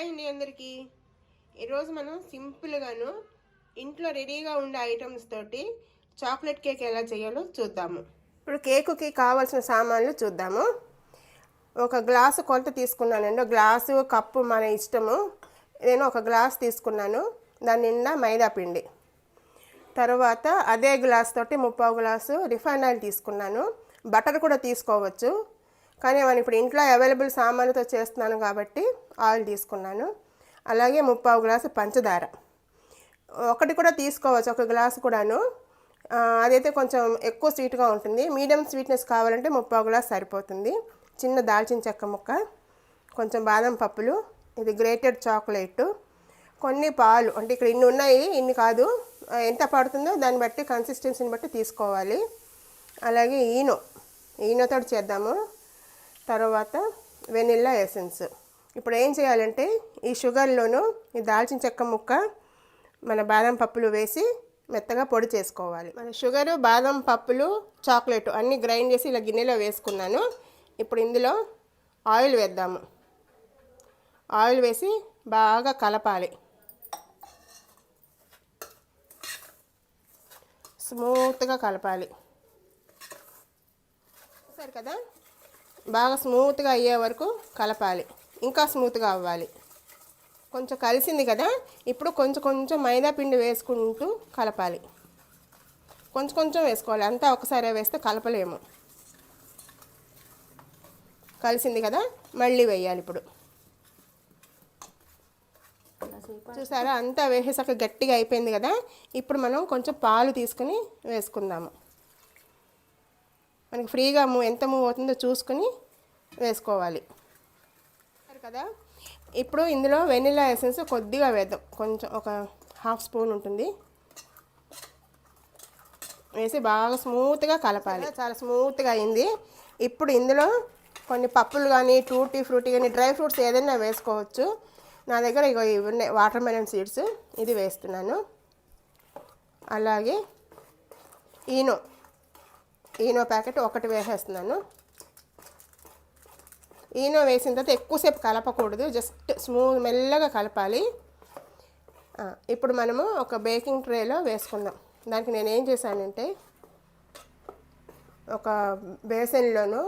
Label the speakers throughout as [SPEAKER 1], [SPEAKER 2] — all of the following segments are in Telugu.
[SPEAKER 1] హాయ్ అండి అందరికీ. ఈరోజు మనం సింపుల్గాను ఇంట్లో రెడీగా ఉండే ఐటమ్స్ తోటి చాక్లెట్ కేక్ ఎలా చేయాలో చూద్దాము. ఇప్పుడు కేకుకి కావాల్సిన సామాన్లు చూద్దాము. ఒక గ్లాసు కొలత తీసుకున్నానండి. గ్లాసు కప్పు మన ఇష్టము. నేను ఒక గ్లాస్ తీసుకున్నాను. దాని నిండా మైదా పిండి. తర్వాత అదే గ్లాస్ తోటి 3/4 గ్లాసు రిఫైండ్ ఆయిల్ తీసుకున్నాను. బటర్ కూడా తీసుకోవచ్చు, కానీ మనం ఇప్పుడు ఇంట్లో అవైలబుల్ సామాన్లతో చేస్తున్నాను కాబట్టి ఆయిల్ తీసుకున్నాను. అలాగే 3/4 గ్లాసు పంచదార. ఒకటి కూడా తీసుకోవచ్చు, ఒక గ్లాసు కూడాను. అదైతే కొంచెం ఎక్కువ స్వీట్గా ఉంటుంది. మీడియం స్వీట్నెస్ కావాలంటే 3/4 గ్లాసు సరిపోతుంది. చిన్న దాల్చిన చెక్క ముక్క, కొంచెం బాదం పప్పులు, ఇది గ్రేటెడ్ చాక్లెట్, కొన్ని పాలు. అంటే ఇక్కడ ఇన్ని ఉన్నాయి, ఇన్ని కాదు, ఎంత పడుతుందో దాన్ని బట్టి కన్సిస్టెన్సీని బట్టి తీసుకోవాలి. అలాగే ఈనోతో చేద్దాము. తర్వాత వెనిల్లా ఎసెన్స్. ఇప్పుడు ఏం చేయాలంటే ఈ షుగర్లోను ఈ దాల్చిన చెక్క ముక్క, మన బాదం పప్పులు వేసి మెత్తగా పొడి చేసుకోవాలి. మన షుగరు, బాదం పప్పులు, చాక్లెట్ అన్నీ గ్రైండ్ చేసి ఇలా గిన్నెలో వేసుకున్నాను. ఇప్పుడు ఇందులో ఆయిల్ వేద్దాము. ఆయిల్ వేసి బాగా కలపాలి. స్మూత్గా కలపాలి. సరే కదా, బాగా స్మూత్గా అయ్యే వరకు కలపాలి. ఇంకా స్మూత్గా అవ్వాలి. కొంచెం కలిసింది కదా, ఇప్పుడు కొంచెం మైదా పిండి వేసుకుంటూ కలపాలి. కొంచెం వేసుకోవాలి, అంతా ఒకసారి వేస్తే కలపలేము. కలిసింది కదా, మళ్ళీ వేయాలి. ఇప్పుడు చూసారా, అంతా వేసేసాక గట్టిగా అయిపోయింది కదా. ఇప్పుడు మనం కొంచెం పాలు తీసుకుని వేసుకుందాము. మనకి ఫ్రీగా ఎంత మూవ్ అవుతుందో చూసుకుని వేసుకోవాలి కదా. ఇప్పుడు ఇందులో వెనిలా ఎసెన్స్ కొద్దిగా వేద్దాం. కొంచెం ఒక 1/2 స్పూన్ ఉంటుంది. వేసి బాగా స్మూత్గా కలపాలి. చాలా స్మూత్గా అయింది. ఇప్పుడు ఇందులో కొన్ని పప్పులు కానీ, టూటీ ఫ్రూటీ కానీ, డ్రై ఫ్రూట్స్ ఏదైనా వేసుకోవచ్చు. నా దగ్గర ఇవి ఉన్నాయి, వాటర్ మెలన్ సీడ్స్, ఇది వేస్తున్నాను. అలాగే ఈనో ప్యాకెట్ ఒకటి వేసేస్తున్నాను. ఈనో వేసిన తర్వాత ఎక్కువసేపు కలపకూడదు, జస్ట్ మెల్లగా కలపాలి. ఇప్పుడు మనము ఒక బేకింగ్ ట్రేలో వేసుకుందాం. దానికి నేను ఏం చేశానంటే ఒక బేసన్లోను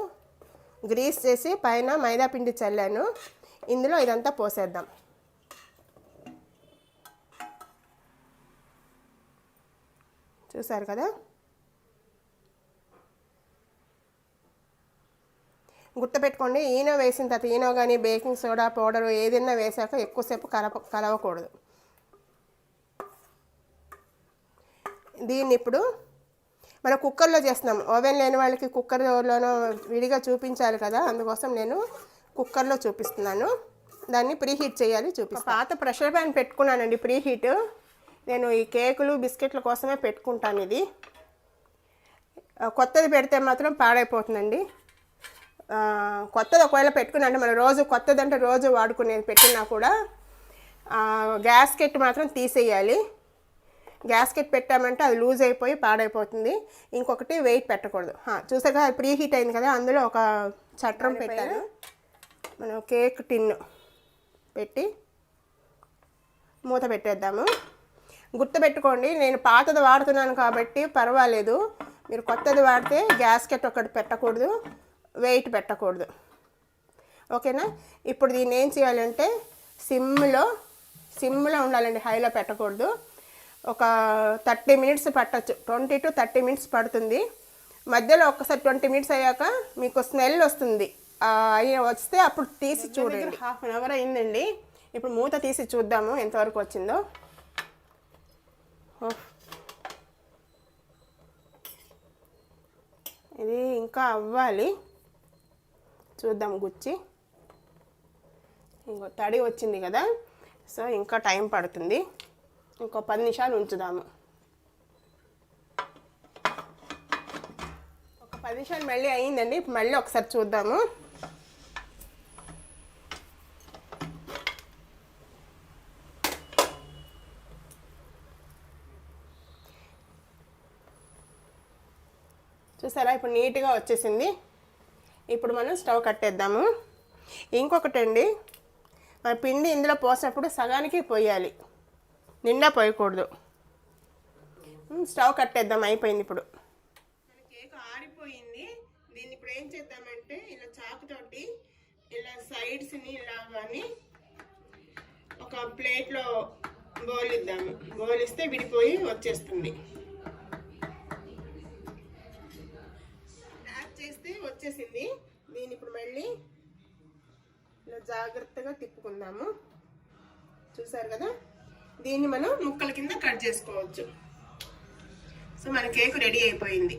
[SPEAKER 1] గ్రీస్ చేసి పైన మైదా పిండి చల్లాను. ఇందులో ఇదంతా పోసేద్దాం. చూసారు కదా. గుర్తుపెట్టుకోండి, ఈనో వేసిన తర్వాత ఈనో కానీ, బేకింగ్ సోడా పౌడరు ఏదైనా వేసాక ఎక్కువసేపు కలవకూడదు. దీన్ని ఇప్పుడు మనం కుక్కర్లో చేస్తున్నాం. ఓవెన్ లేని వాళ్ళకి కుక్కర్లోనో విడిగా చూపించాలి కదా, అందుకోసం నేను కుక్కర్లో చూపిస్తున్నాను. దాన్ని ప్రీహీట్ చేయాలి, చూపిస్తాను. పాత ప్రెషర్ ప్యాన్ పెట్టుకున్నానండి, ప్రీహీట్. నేను ఈ కేకులు, బిస్కెట్ల కోసమే పెట్టుకుంటాను. ఇది కొత్తది పెడితే మాత్రం పాడైపోతుందండి. కొత్తది ఒకవేళ పెట్టుకున్నా, మనం రోజు కొత్తదంటే రోజు వాడుకునేది పెట్టినా కూడా గ్యాస్కెట్ మాత్రం తీసేయాలి. గ్యాస్కెట్ పెట్టామంటే అది లూజ్ అయిపోయి పాడైపోతుంది. ఇంకొకటి వెయిట్ పెట్టకూడదు. చూసాక అది ప్రీ హీట్ అయింది కదా, అందులో ఒక చట్రం పెట్టాను. మనం కేక్ టిన్ను పెట్టి మూత పెట్టేద్దాము. గుర్తుపెట్టుకోండి, నేను పాతది వాడుతున్నాను కాబట్టి పర్వాలేదు. మీరు కొత్తది వాడితే గ్యాస్కెట్ ఒకటి పెట్టకూడదు, వెయిట్ పెట్టకూడదు. ఓకేనా. ఇప్పుడు దీన్ని ఏం చేయాలంటే సిమ్లో ఉండాలండి, హైలో పెట్టకూడదు. ఒక 30 మినిట్స్ పట్టచ్చు, 20 to 30 మినిట్స్ పడుతుంది. మధ్యలో ఒక్కసారి 20 మినిట్స్ అయ్యాక మీకు స్మెల్ వస్తుంది. వస్తే అప్పుడు తీసి చూడండి. 1/2 అవర్ అయిందండి. ఇప్పుడు మూత తీసి చూద్దాము ఎంతవరకు వచ్చిందో. ఇది ఇంకా అవ్వాలి, చూద్దాం. గుచ్చి ఇంకో తడి వచ్చింది కదా, సో ఇంకా టైం పడుతుంది. ఇంకో 10 నిమిషాలు ఉంచుదాము. ఒక 10 నిమిషాలు మళ్ళీ అయ్యిందండి. మళ్ళీ ఒకసారి చూద్దాము. చూసారా, ఇప్పుడు నీట్గా వచ్చేసింది. ఇప్పుడు మనం స్టవ్ కట్టేద్దాము. ఇంకొకటి అండి, మన పిండి ఇందులో పోసినప్పుడు సగానికి పోయాలి, నిండా పోయకూడదు. స్టవ్ కట్టేద్దాం, అయిపోయింది. ఇప్పుడు మన కేక్ ఆరిపోయింది. దీన్ని ఇప్పుడు ఏం చేద్దామంటే ఇలా చాకుతోటి ఇలా సైడ్స్ని ఇలా కానీ ఒక ప్లేట్లో బౌలిద్దాము. బౌలిస్తే విడిపోయి వచ్చేస్తుంది. ట్యాప్ చేస్తే వచ్చేసింది. దీన్ని ఇప్పుడు మళ్ళీ ఇలా జాగ్రత్తగా తిప్పుకుందాము. చూసారు కదా, దీన్ని మనం ముక్కల కింద కట్ చేసుకోవచ్చు. సో మన కేక్ రెడీ అయిపోయింది.